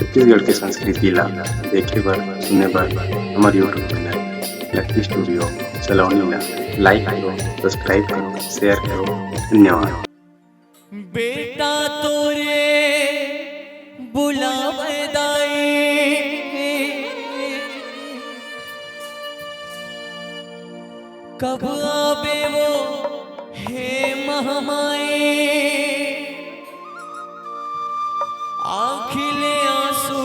छत्तीसगढ़ के संस्कृति ला देखे बर सुने बर हमार यूट्यूब चैनल लकी स्टूडियो सलोनी ला लाइक करो, सब्सक्राइब करो, शेयर करो। धन्यवाद। बेटा तोरे बुलावे दाई कब आवे वो हे महामाई आखिले आंसू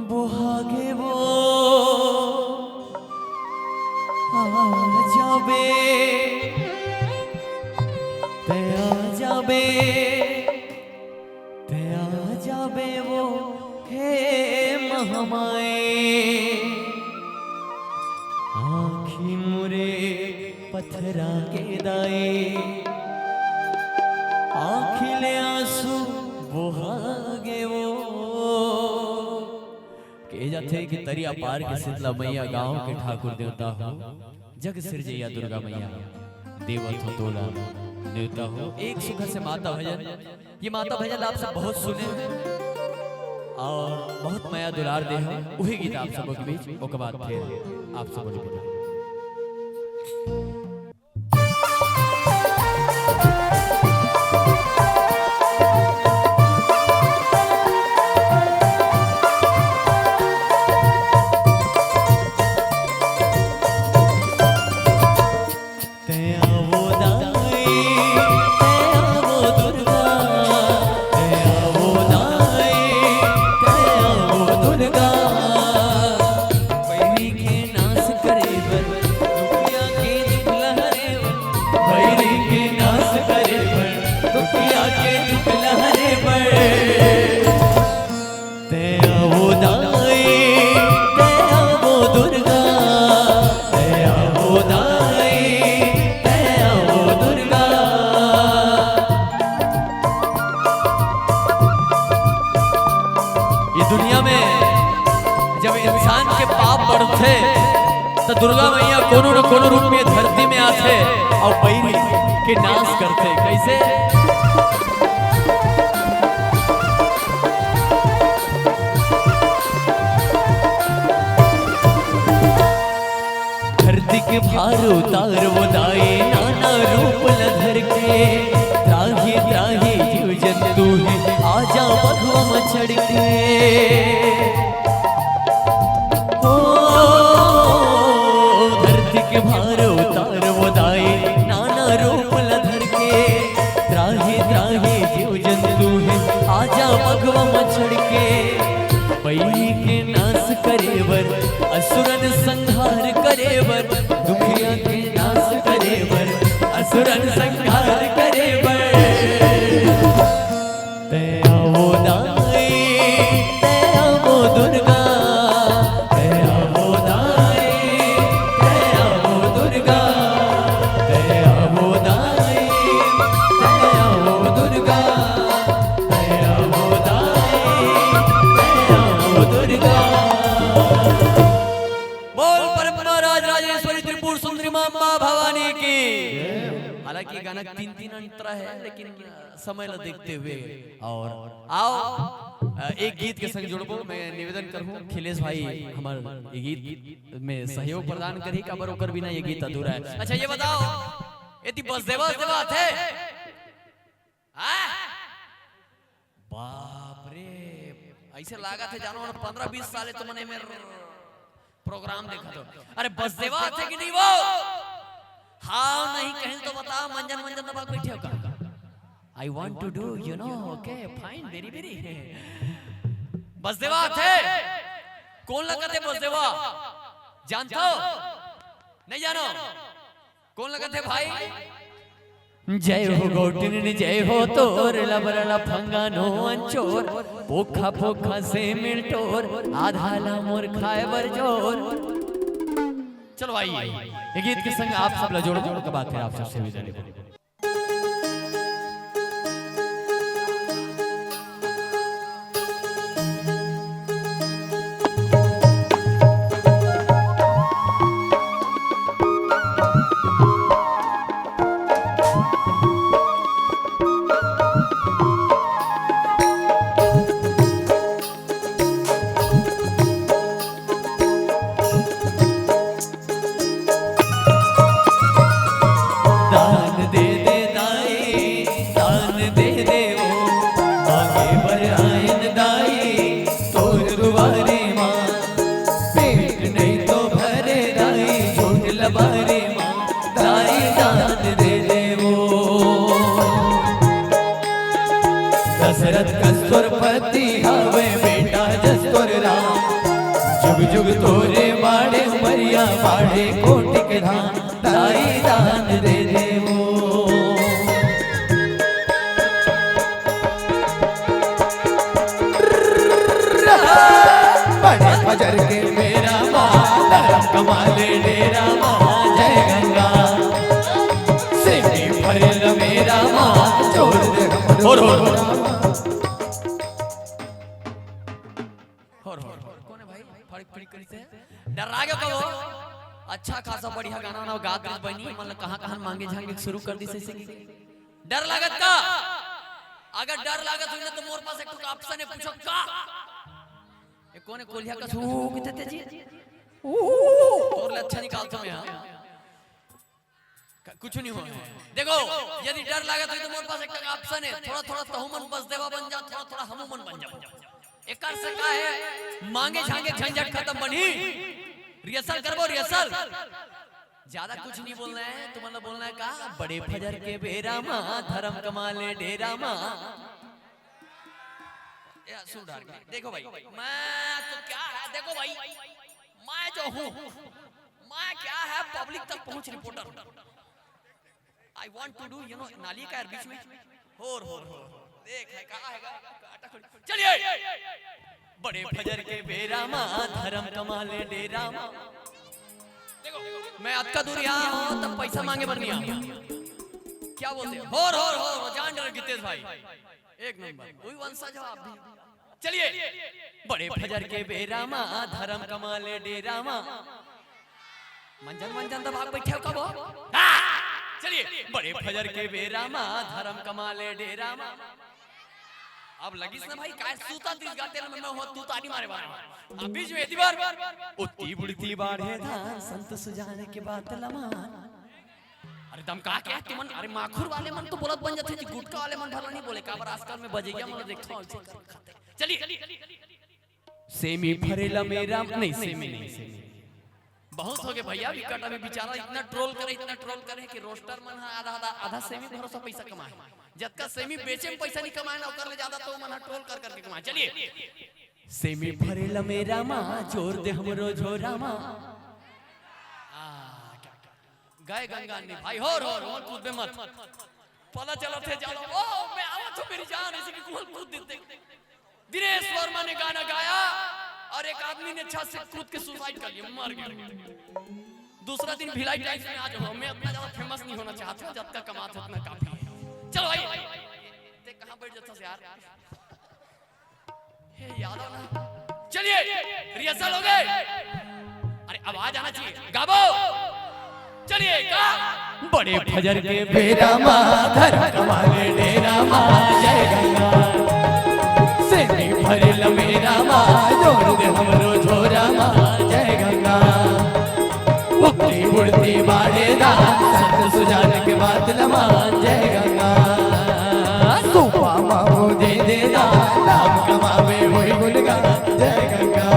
बुहागे वो आ जाबे ते आ जाबे वो हे महामाई आँखी मुरे पत्थरा के दाए आखिले आंसू बुहागे वो के जाते कि तरिया पार के शीतला मैया गांव के ठाकुर देवता हो जग सिरजैया दुर्गा मैया देवत हो तोला देवता हो। एक सुख से माता भजन, ये माता भजन आप सब बहुत सुने और बहुत माया दुलार दे हैं वही गीत आप सबों के बीच ओके बाद फिर आप सब बोलिए। दुनिया में जब इंसान के पाप बढ़ते तो दुर्गा मैया कोनो न कोनो रूप में धरती में आते और बैरी के नाश करते। कैसे? धरती के भार उतार वो दाए नाना रूप लधर के त्राही त्राही जीव जंतु है आजा बघवा मचड़ के ओ धरती के भार उतार वो दाए नाना रूप लधर के त्राही त्राही जीव जंतु है आजा बघवा मचड़ के बैरी के नाश करे बर असुरन संहार करे बर दुखिया के नाश करे बर असुरन संहार करे बर हालांकि गाना 3-3 अंतरा है लेकिन समय ला देखते हुए और आओ एक गीत के संग जुड़बो। मैं निवेदन करूं खिलेश भाई हमारे ये गीत में सहयोग प्रदान करी का बरोकर बिना ये गीत अधूरा है। अच्छा ये बताओ यदि बस देवा थे बाप रे ऐसे लागा थे जानो 15-20 साल तो मैंने मेरे प्रोग्राम देखा तो अरे बस देवा थे कि नहीं वो हाँ नहीं कहें तो बताओ मंजन मंजन दबा बैठे हो का I want to do you know okay fine very very बस देवा थे कौन लगा थे बस देवा जानते हो नहीं जानो कौन लगा थे भाई जय हो गोटिन जय हो तोर लबरला फंगानो अंचोर पोखा पोखा से मिलटोर आधा ला मोर खाए बर जोर। चलो भाई ये गीत के संग आप सब जोड़ो जोड़ो के बाद फिर आप सबसे विदा लेंगे। दाई दान दे दे वो। दशरथ कस्तुरपति हवे बेटा जसतुर राम, जुग जुग तोरे बाड़े मरिया बाड़े कोटि के धाम, दाई दान दे दे वो। बड़े फजर के मेरा माँ धर्म कमाले डेरा माँ जय गंगा, सेमी फरेल मेरा माँ छोड़ दे कौन है भाई फड़क फड़क करते हैं डर आ गया कब वो। अच्छा खासा बढ़िया गाना ना गा दे बनी मतलब कहां मांगे झांगे शुरू कर दी से डर लागत का। अगर डर लागत हुई ना तो मोर पास एक ऑप्शन है, पूछो का ये कौन है कोलिया का सू कितने जी और अच्छा निकालता मैं यहां कुछ नहीं हो। देखो यदि डर लागत हुई तो मोर पास एक ऑप्शन है, थोड़ा थोड़ा तहुमन बस देवा बन जा, थोड़ा थोड़ा हमूमन बन जा। एक कर से का है मांगे झांगे झंझट खत्म बनी। रिहर्सल करबो रिहर्सल, ज्यादा कुछ नहीं बोलना है। तो मतलब बोलना है का बड़े फजर के बेरा माँ धर्म कमाले डेरा माँ। देखो भाई मैं तो क्या है, देखो भाई मैं जो हूँ मैं क्या है पब्लिक तक पहुंच reporter. I want to do you know नाली का बीच में हो देख है कहा है। चलिए बड़े फजर के बेरा माँ धर्म कमाले डेरा माँ। देखो मैं अक्का दूर यहाँ हूँ तब पैसा मांगे बनिया क्या बोलते हो जान डर गितेश भाई एक नंबर वही वंशा जवाब दी। चलिए बड़े फजर के बेरा माँ धर्म कमाले डेरा माँ। मंजन दबाग बैठे कब हो। चलिए बड़े फजर के बेरा माँ धर्म कमाले डेरा माँ। अब लगिस ना भाई काय सूता दिस गाते में हो तू तानी मारे बार बीच में दीवार उतनी बुड़ती बाढ़े धान संत सुजाने के बात लमान। अरे दम का क्या तुमन अरे माखुर वाले मन तो बोलत बन जाते जी, गुटका वाले मन भला नहीं बोले काबर आजकल में बजेगा मन देखता हूं। चलिए सेमी फरेला मेरा नहीं सेमी बहुत हो गए भैया विकट अभी बेचारा इतना ट्रोल करे कि रोस्टर मन आधा सेमी भरोसा पैसा कमाए, जब सेमी बेचे में पैसा नहीं कमाए ना ओकर ले ज्यादा तो मन ट्रोल कर करके कमाए। चलिए सेमी फरेला मेरा माँ जोर दे हमरो झोरा माँ। गए गंगा ने भाई हो कूद दे मत पता चला थे जानो ओ मैं आवा तो मेरी जान ऐसे कि कूद दे। दिनेश वर्मा ने गाना गाया और एक आदमी ने छत से कूद के सुसाइड कर लिया, मर गया। दूसरा दिन भिलाई टाइम्स में आ जाओ। मैं इतना ज्यादा फेमस नहीं होना चाहता, जब तक कमाते उतना काफी है। चलो भाई ते कहां बैठ जाता से यार हे याद ना। चलिए रिहर्सल हो गए, अरे आवाज आना चाहिए गाबो। चलिए का बड़े फजर के बेरा माँ धर्म कमाले डेरा माँ जय गंगा, सेमी फरेला मेरा माँ जोड़ दे हमरो झोरा माँ जय गंगा। उठती उड़ती बाड़े दान संत सुजान के बात लमान जय गंगा। सुपा मामो दे दे दान नाम कमावे होई गुणगान जय गंगा।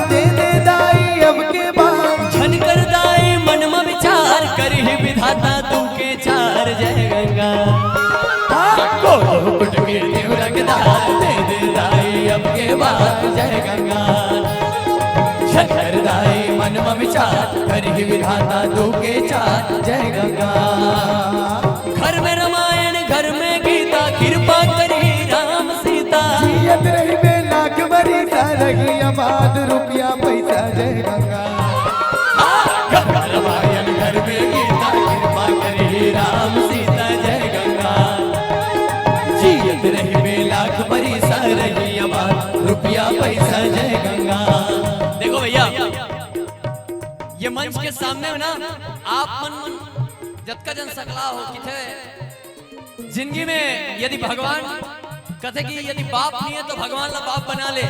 दे दे दाई अब के बाद छन कर दाई मन में विचार करी विधाता तू के चार जय गंगा। को कुट के देव रखदार दे दे दाई अब के बाद जय गंगा। छन कर दाई मन में विचार करी विधाता तू के चार जय गंगा। घर में रामायण घर में गीता कृपा करी राम सीता जियत रही में लाख बरी सारगी आबाद रुपया पैसा जय गंगा। रामायण घर में गीता कृपा करी राम सीता जय गंगा। जियत रही में लाख बरी सारगी आबाद रुपया पैसा जय गंगा। देखो भैया ये मंच के सामने ना आप मन जब का जन सकला हो किथे जिंदगी में यदि भगवान कहते कि यदि बाप नहीं है तो भगवान ला बाप बना ले।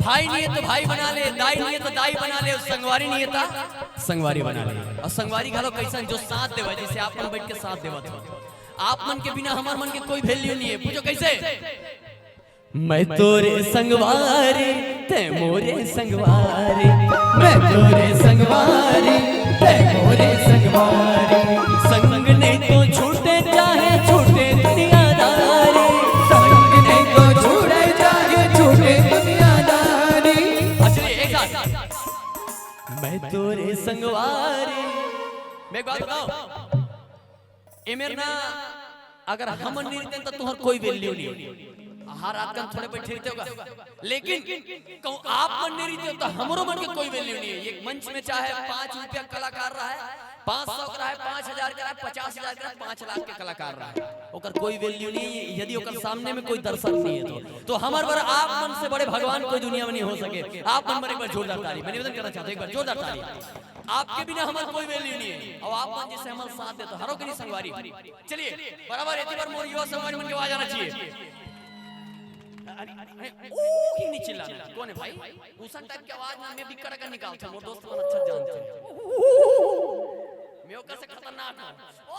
भाई नहीं है तो भाई बना ले, दाई नहीं है तो दाई बना ले, संगवारी नहीं है तो संगवारी बना ले। और संगवारी घालो कैसा जो साथ देवा, जैसे आप मन बैठ के साथ देवा था। आप मन के बिना हमार मन के कोई वैल्यू नहीं है। पूछो कैसे? मैं तोरे संगवारी ते मोरे संगवारी, मैं तोरे संगवारी ते मोरे संगवारी, संग नहीं तो छूटे चाहे छूटे दुनियादारी, संग नहीं तो छूटे चाहे छूटे दुनियादारी। अच्छा एक साथ, मैं तोरे संगवारी। मैं एक बात बताऊं, ए मेरे ना अगर हम नहीं रहते तो तुहर कोई वैल्यू नहीं। हर रात का थोड़े बैठे रहते होगा, लेकिन कहूं आप मन नहीं रहते तो हमरो मन के कोई वैल्यू नहीं है। एक मंच में चाहे 5 रुपया कलाकार रहा है, 500 का है, 5000 का है, 50,000 का है, 5 लाख के कलाकार रहा है, ओकर कोई वैल्यू नहीं है यदि ओकर सामने में कोई दर्शक नहीं है। तो हमार बार आप मन से बड़े भगवान कोई दुनिया में नहीं हो सके। आप मन पर एक बार जोरदार ताली मैं निवेदन करना चाहता हूं, एक बार जोरदार ताली। आपके बिना हमारा कोई वैल्यू नहीं है और आप मन जैसे हमारे साथ दे तो हरो के नहीं संगवारी। चलिए बराबर इतनी बार मोर युवा संगवारी मन के आवाज आना चाहिए। ओ ही नहीं चिल्लाना। कौन है भाई? उसा टाइप की आवाज ना मैं भी कर निकालता हूं, मोर दोस्त मन अच्छा जानते हैं। मैं ओकर से खतरनाक हूं। ओ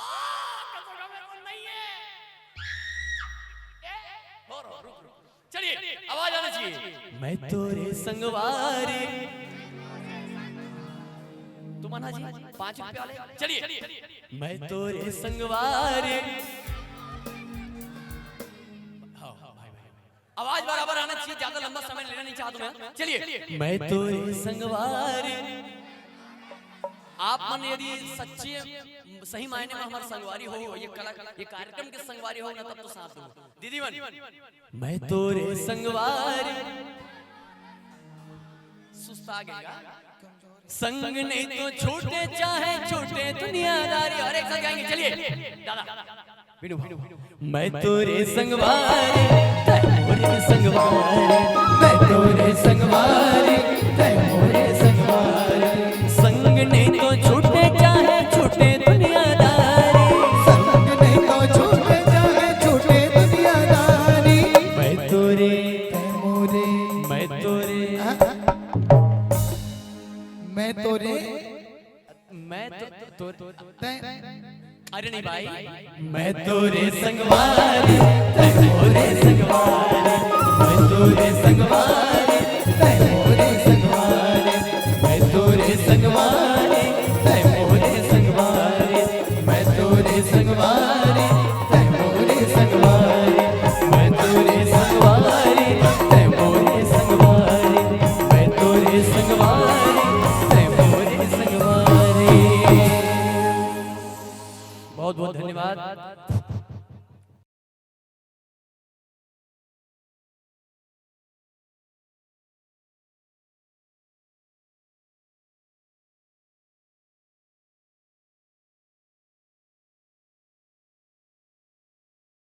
कसम में कौन नहीं है। हो रुक। चलिए आवाज आना चाहिए। मैं तोरे संगवारी। तुमना जी 5 रुपए वाले। चलिए मैं तोरे संगवारी। आवाज बराबर आना चाहिए, ज्यादा लंबा समय लेना नहीं चाहता मैं। चलिए मैं तोरे संगवारी। आप मन यदि सच्चे सही मायने में हमारे संगवारी हो, ये कार्यक्रम के संगवारी हो ना, तब तो साथ दो दीदी मन। मैं तोरे संगवारी। सुस्ता गया संग नहीं तो छूटे चाहे छूटे दुनियादारी। और एक साथ गाएंगे। चलिए दादा मैं तोरे संगवारी ते मोरे संगवारी, मैं तोरे संगवारी ते मोरे संगवारी, संग नहीं तो छूटे चाहे छूटे दुनियादारी, संग नहीं तो छूटे चाहे छूटे दुनियादारी। मैं तोरे ते मोरे, मैं तोरे मैं तोरे मैं तो ते। अरे नहीं भाई, मैं तोरे संगवारी ते मोरे संगवारी, मैं तोरे संगवारी।